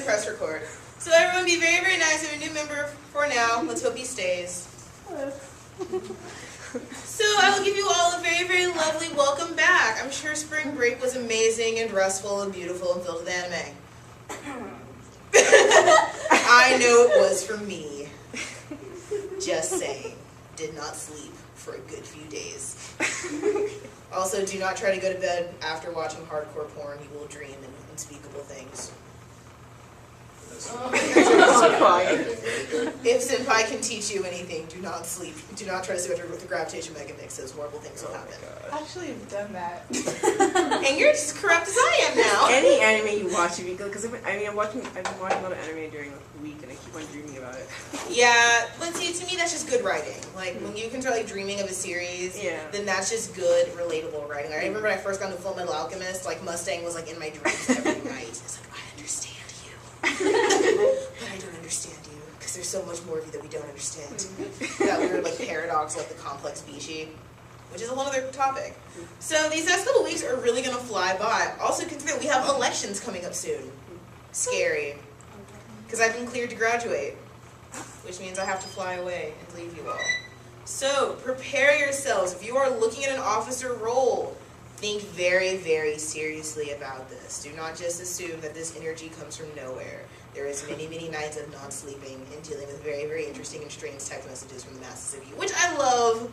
press record. So everyone be very, very nice. We have a new member for now. Let's hope he stays. So I will give you all a very, very lovely welcome back. I'm sure spring break was amazing and restful and beautiful and filled with anime. I know it was for me. Just saying. Did not sleep for a good few days. Also, do not try to go to bed after watching hardcore porn. You will dream unspeakable things. If Senpai can teach you anything, do not sleep. Do not try to sleep with the gravitation mechanics. Horrible things will happen. Actually, I've done that. And you're just corrupt as I am now. Any anime you watch, because I've been watching a lot of anime during the week, and I keep on dreaming about it. Yeah, but see, to me, that's just good writing. Like, when you can start, like, dreaming of a series, then that's just good, relatable writing. Like, I remember when I first got into Full Metal Alchemist, like, Mustang was, like, in my dreams every night. It's like, I understand you. But I don't understand you, because there's so much more of you that we don't understand. That weird, like, paradox, like, the complex species, which is a whole other topic. So these next couple weeks are really going to fly by. Also consider we have elections coming up soon. Scary. Because I've been cleared to graduate, which means I have to fly away and leave you all. So prepare yourselves. If you are looking at an officer role, think very, very seriously about this. Do not just assume that this energy comes from nowhere. There is many, many nights of not sleeping and dealing with very, very interesting and strange text messages from the masses of you, which I love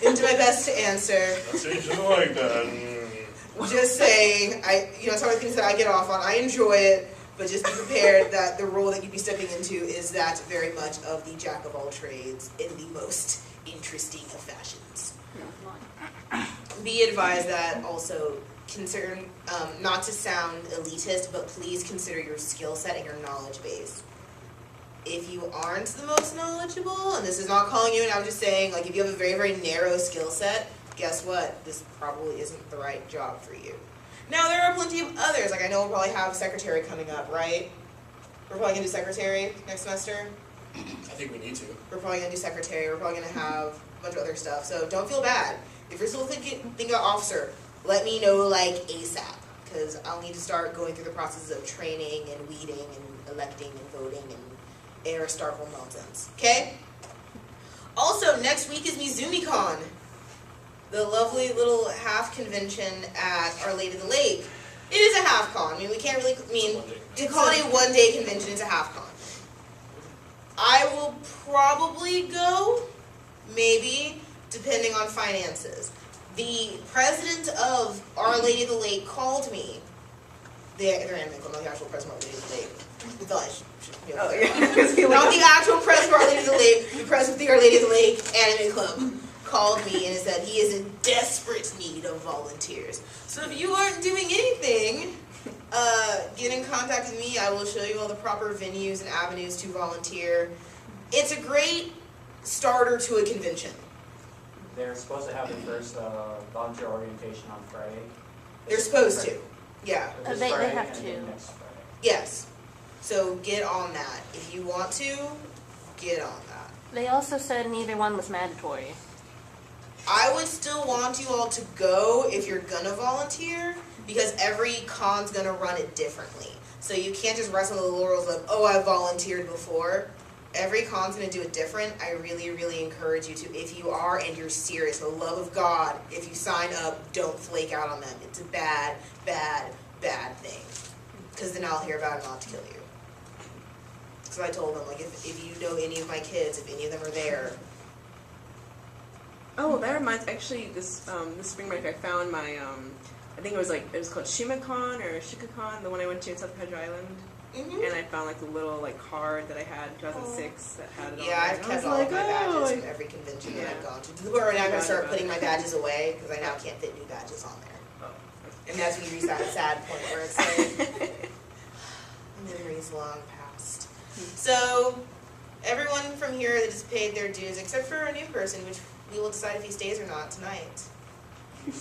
and do my best to answer. That's like that. Just saying, some of the things that I get off on, I enjoy it, but just be prepared that the role that you'd be stepping into is that very much of the jack of all trades in the most interesting of fashions. Be advised that also consider, not to sound elitist, but please consider your skill set and your knowledge base. If you aren't the most knowledgeable, and this is not calling you, and I'm just saying, like, if you have a very, very narrow skill set, guess what? This probably isn't the right job for you. Now, there are plenty of others. Like, I know we'll probably have secretary coming up, right? We're probably going to do secretary next semester. I think we need to. We're probably going to do secretary. We're probably going to have a bunch of other stuff. So don't feel bad. If you're still thinking about officer, let me know, like, ASAP. Because I'll need to start going through the processes of training and weeding and electing and voting and Aristarchal nonsense. Okay? Also, next week is MizumiCon, the lovely little half convention at Our Lady of the Lake. It is a half con. I mean, we can't really, to call it a one-day convention, it's a half con. I will probably go, maybe, depending on finances. The president of Our Lady of the Lake called me. They're anime, not the actual president of Our Lady of the Lake. Not the actual president of Our Lady of the Lake, the president of the Our Lady of the Lake Anime Club called me and said he is in desperate need of volunteers. So if you aren't doing anything, get in contact with me. I will show you all the proper venues and avenues to volunteer. It's a great starter to a convention. They're supposed to have the first volunteer orientation on Friday. They're supposed to, yeah. They have to. Next Friday. Yes. So get on that. If you want to, get on that. They also said neither one was mandatory. I would still want you all to go if you're gonna volunteer, because every con's gonna run it differently. So you can't just rest on the laurels of, oh, I volunteered before. Every con's gonna do it different. I really, really encourage you to, if you are and you're serious, for the love of God, if you sign up, don't flake out on them. It's a bad, bad, bad thing. Because then I'll hear about it and I'll have to kill you. So I told them, like, if you know any of my kids, if any of them are there. Oh, that reminds, actually, this spring break I found my, I think it was called Shimacon or Shikacon, the one I went to in South Padre Island. Mm-hmm. And I found, like, the little, like, card that I had in 2006 that had it on. Yeah, I've kept all of my badges from every convention that I've gone to. To the point where now I'm going to start putting my badges away, because I now can't fit new badges on there. Oh. And that's when you reach that sad point where it's like, memories long past. So, everyone from here that has paid their dues, except for a new person, which we will decide if he stays or not tonight. The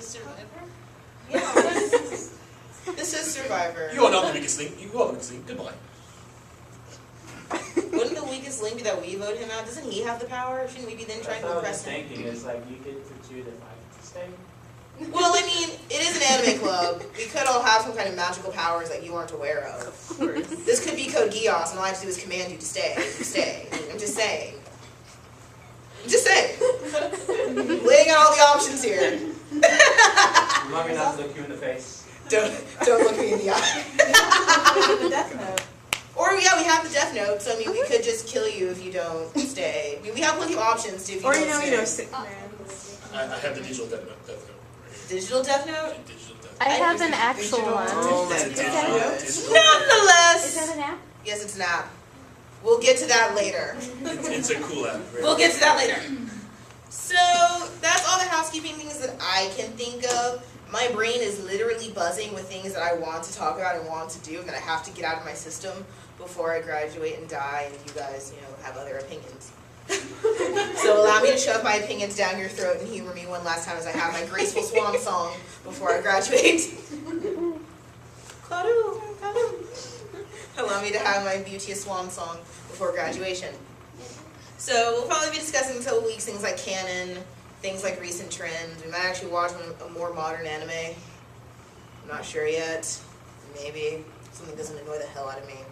Survivor? Yeah, this is Survivor. You are not the weakest link. You are the weakest link. Goodbye. Wouldn't the weakest link be that we vote him out? Doesn't he have the power? Shouldn't we be then trying to That's what I was impress just him? thinking. It's like you get to choose if I get to stay. Well, I mean, it is an anime club. We could all have some kind of magical powers that you aren't aware of. Of course. This could be Code Geass, and all I have to do is command you to stay. You stay. I'm just saying. I'm just saying. Laying out all the options here. Remind me not to look you in the face. Don't look me in the eye. The Death Note. Or yeah, we have the Death Note, so I mean, we could just kill you if you don't stay. I mean, we have plenty of options to if you Or don't stay. sick man. I have the digital Death Note right here. Digital Death Note. Digital Death I have an actual one. Oh my Note. god. Digital. Nonetheless. Is that an app? Yes, it's an app. We'll get to that later. It's a cool app. Right? We'll get to that later. So that's all the housekeeping things that I can think of. My brain is literally buzzing with things that I want to talk about and want to do and that I have to get out of my system before I graduate and die and you guys, have other opinions. So allow me to shove my opinions down your throat and humor me one last time as I have my graceful swan song before I graduate. Claudou, Claudou. Allow me to have my beauteous swan song before graduation. So we'll probably be discussing in a couple weeks things like canon, things like recent trends. We might actually watch a more modern anime. I'm not sure yet. Maybe something doesn't annoy the hell out of me.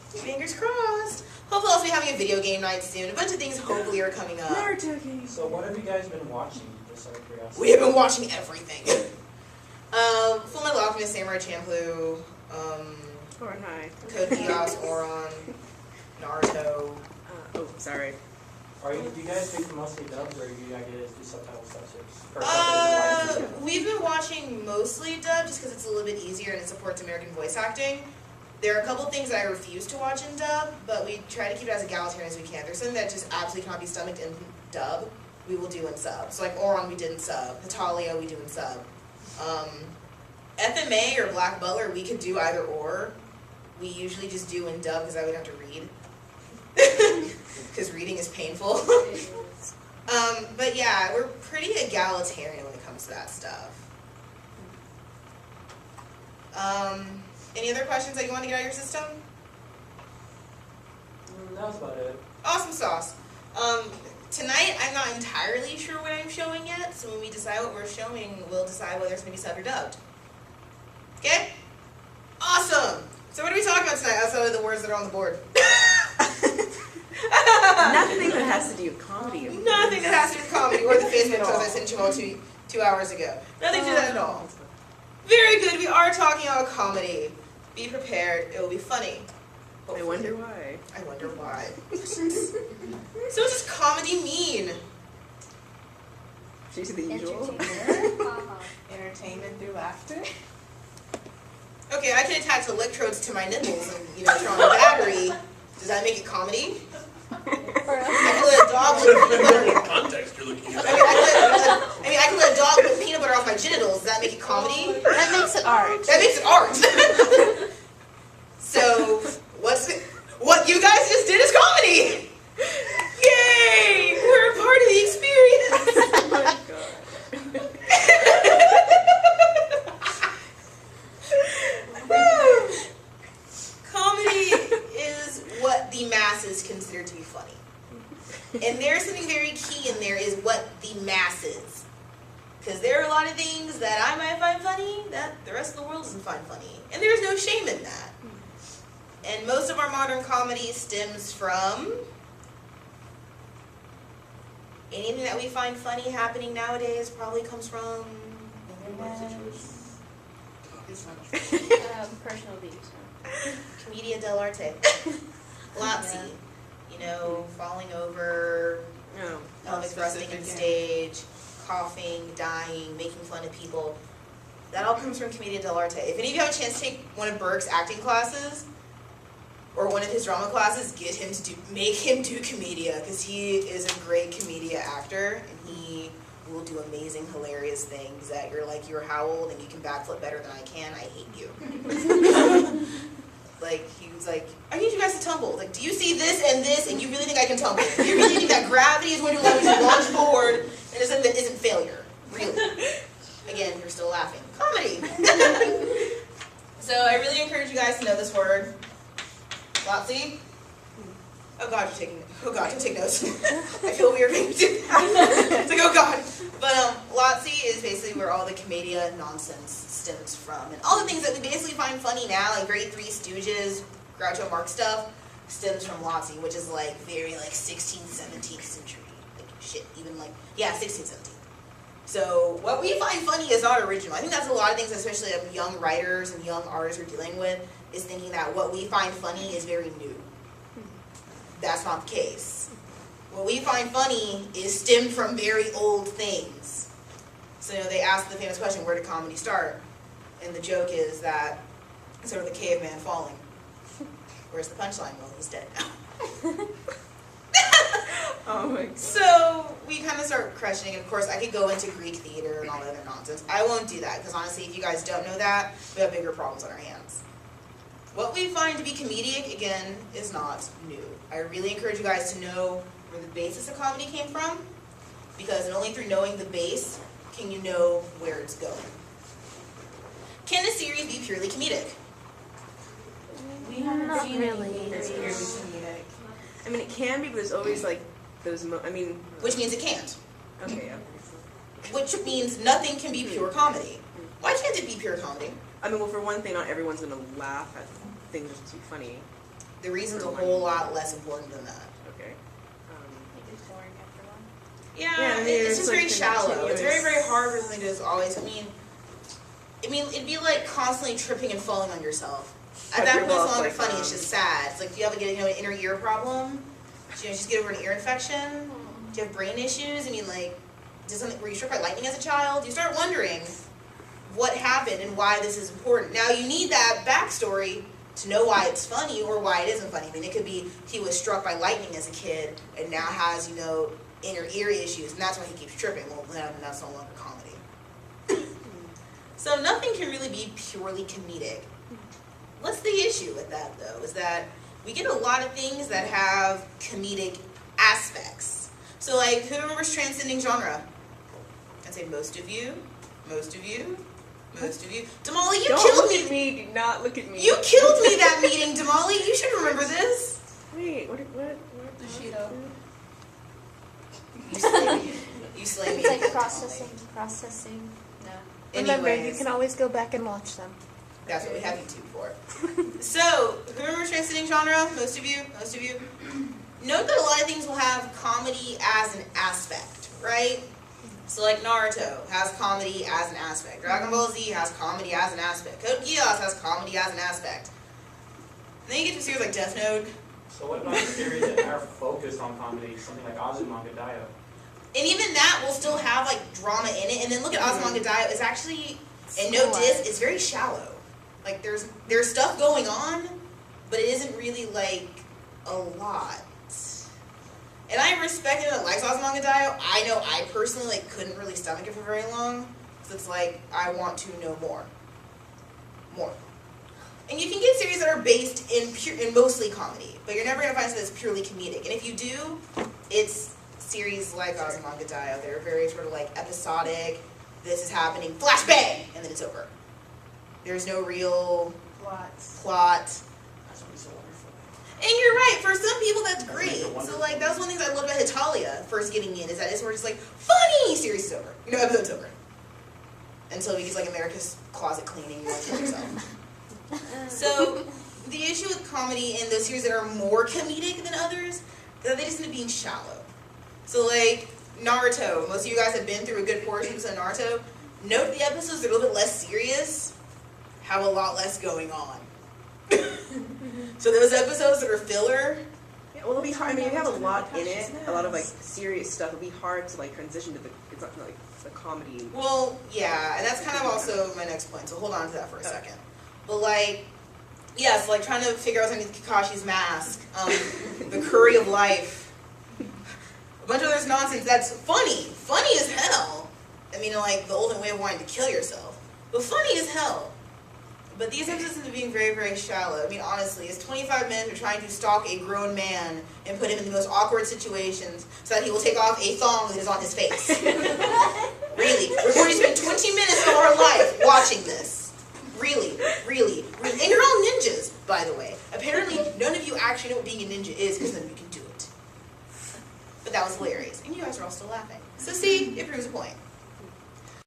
Fingers crossed. Hopefully I'll be having a video game night soon. A bunch of things hopefully are coming up. Naruto games. So what have you guys been watching, just out of curiosity? We have been watching everything. Full Metal Alchemist, Samurai Champloo, Or hi. Code Geass, Oron, Naruto. Oh, sorry. Do you guys do mostly dubs, or do you guys do subtitle stuff too? Or subtitles live? We've been watching mostly dub just because it's a little bit easier and it supports American voice acting. There are a couple things that I refuse to watch in dub, but we try to keep it as egalitarian as we can. There's something that just absolutely cannot be stomached in dub, we will do in sub. So like Oron we did in sub, Hetalia we do in sub. FMA or Black Butler we could do either or. We usually just do in dub because I would have to read. Because reading is painful. But yeah, we're pretty egalitarian when it comes to that stuff. Any other questions that you want to get out of your system? That was about it. Awesome sauce. Tonight, I'm not entirely sure what I'm showing yet, so when we decide what we're showing, we'll decide whether it's going to be subbed or dubbed. Okay? Awesome! So what are we talking about tonight outside of the words that are on the board? Nothing that has to do with comedy. Nothing that has to do with comedy or the Facebook post I sent you all 2 hours ago. Nothing to do that at all. Very good. We are talking about comedy. Be prepared. It will be funny. I wonder why. I wonder why. So what does comedy mean? She's the usual. Entertainment through laughter. Okay, I can attach electrodes to my nipples and turn on a battery. Does that make it comedy? I can let a dog lick peanut butter. What context you're looking at? I can let a dog lick peanut butter off my genitals. Does that make it comedy? That makes it art. That makes it art. So, what you guys just did is comedy! Yay! We're a part of the experience! Oh my god. Comedy is what the masses consider to be funny. And there's something very key in there is what the masses. Because there are a lot of things that I might find funny that the rest of the world doesn't find funny. And there's no shame in that. And most of our modern comedy stems from anything that we find funny happening nowadays probably comes from Personal views. Commedia dell'arte. Lapsy. Falling over, No. pelvic thrusting on stage, coughing, dying, making fun of people. That all comes from Commedia dell'arte. If any of you have a chance to take one of Burke's acting classes, or one of his drama classes, make him do Commedia, because he is a great Commedia actor, and he will do amazing, hilarious things that you're how old and you can backflip better than I can, I hate you. He was like, I need you guys to tumble. Like, do you see this, and you really think I can tumble? You really think that gravity is going to allow me to launch forward, and isn't failure? Really? Again, you're still laughing. Comedy! So I really encourage you guys to know this word. Lapsy? Oh God, don't take notes. I feel weird. It's like, oh God. But Lotsie is basically where all the Commedia nonsense stems from, and all the things that we basically find funny now, like very Three Stooges, Groucho Marx stuff, stems from Lotsie, which is like very like 16th, 17th century, like shit, even like 16th, 17th. So what we find funny is not original. I think that's a lot of things, especially young writers and young artists are dealing with, is thinking that what we find funny is very new. That's not the case. What we find funny is stemmed from very old things. So they ask the famous question, where did comedy start? And the joke is that it's sort of the caveman falling. Where's the punchline? Well, he's dead now. Oh my god. So we kind of start crushing. Of course, I could go into Greek theater and all that other nonsense. I won't do that, because honestly, if you guys don't know that, we have bigger problems on our hands. What we find to be comedic, again, is not new. I really encourage you guys to know where the basis of comedy came from, because only through knowing the base can you know where it's going. Can a series be purely comedic? We haven't Not seen really. anything that's purely comedic. I mean, it can be, but there's always like those. I mean, Which means it can't. okay, yeah. Which means nothing can be pure comedy. Why can't it be pure comedy? I mean, well, for one thing, not everyone's gonna laugh at things that are too funny. The reason's a whole lot less important than that. Okay. It's boring after a while. Yeah, Yeah, I mean, it's it's just like very shallow. It's very, continuous. very hard for something to just always. I mean, it'd be like constantly tripping and falling on yourself. At that point, it's no longer Like, funny. It's just sad. It's like, do you have an inner ear problem? Do you just get over an ear infection? Do you have brain issues? I mean, like, were you struck by lightning as a child? You start wondering what happened and why this is important. Now, you need that backstory to know why it's funny or why it isn't funny. I mean, it could be he was struck by lightning as a kid and now has, inner ear issues, and that's why he keeps tripping. Well, then that's no longer comedy. So nothing can really be purely comedic. What's the issue with that, though, is that we get a lot of things that have comedic aspects. So, like, who remembers transcending genre? I'd say most of you. Most of you. Most of you. Damali, you Don't killed look me. at me. Do not look at me. You killed me that meeting, Damali. You should remember this. Wait. What? The Cheeto. You slay me. You slay me. It's like again, processing. No. Damali. Remember, you Anyways, can always go back and watch them. that's what we have YouTube for. So, who remembers transcending genre? Most of you. Most of you. Note that a lot of things will have comedy as an aspect, right? So like Naruto has comedy as an aspect. Dragon Ball Z has comedy as an aspect. Code Geass has comedy as an aspect. And then you get to series like Death Note. So what about the series that are focused on comedy, something like Azumanga Daioh? And even that will still have like drama in it. And then look at Azumanga Daioh. It's actually, and no diss, it's very shallow. Like there's stuff going on, but it isn't really like a lot. And I respect it that likes Azumanga Daioh. I know I personally like couldn't really stomach it for very long. So it's like I want to know more. More. And you can get series that are based in mostly comedy, but you're never gonna find something that's purely comedic. And if you do, it's series like Azumanga Daioh. They're very sort of like episodic. This is happening, flashbang, and then it's over. There's no real plot. That's what he's so wonderful. And you're right, for some people that's great. So like that was one of the things I loved about Hitalia first getting in, is that it's more just like, funny! Series is over. Episode's over. Until he gets like America's Closet Cleaning, you want to kill yourself. So the issue with comedy in those series that are more comedic than others is that they just end up being shallow. So like Naruto, most of you guys have been through a good portion of Naruto. Note the episodes that are a little bit less serious have a lot less going on. So those episodes that are filler, Yeah, well, it'll be hard. I mean, you have a lot in it, a lot of like serious stuff. It'll be hard to like transition to it's not like the comedy. well, yeah, and that's kind of also my next point, so hold on to that for a second. But like, yeah, so like trying to figure out something with Kakashi's mask, the curry of life, a bunch of other nonsense that's funny as hell. I mean, like the ultimate way of wanting to kill yourself, but funny as hell. But these episodes end up being very, very shallow. I mean, honestly, it's 25 minutes of trying to stalk a grown man and put him in the most awkward situations so that he will take off a thong that is on his face. Really. We're going to spend 20 minutes of our life watching this. Really. And you're all ninjas, by the way. Apparently, none of you actually know what being a ninja is because none of you can do it. But that was hilarious. And you guys are all still laughing. So see, it proves a point.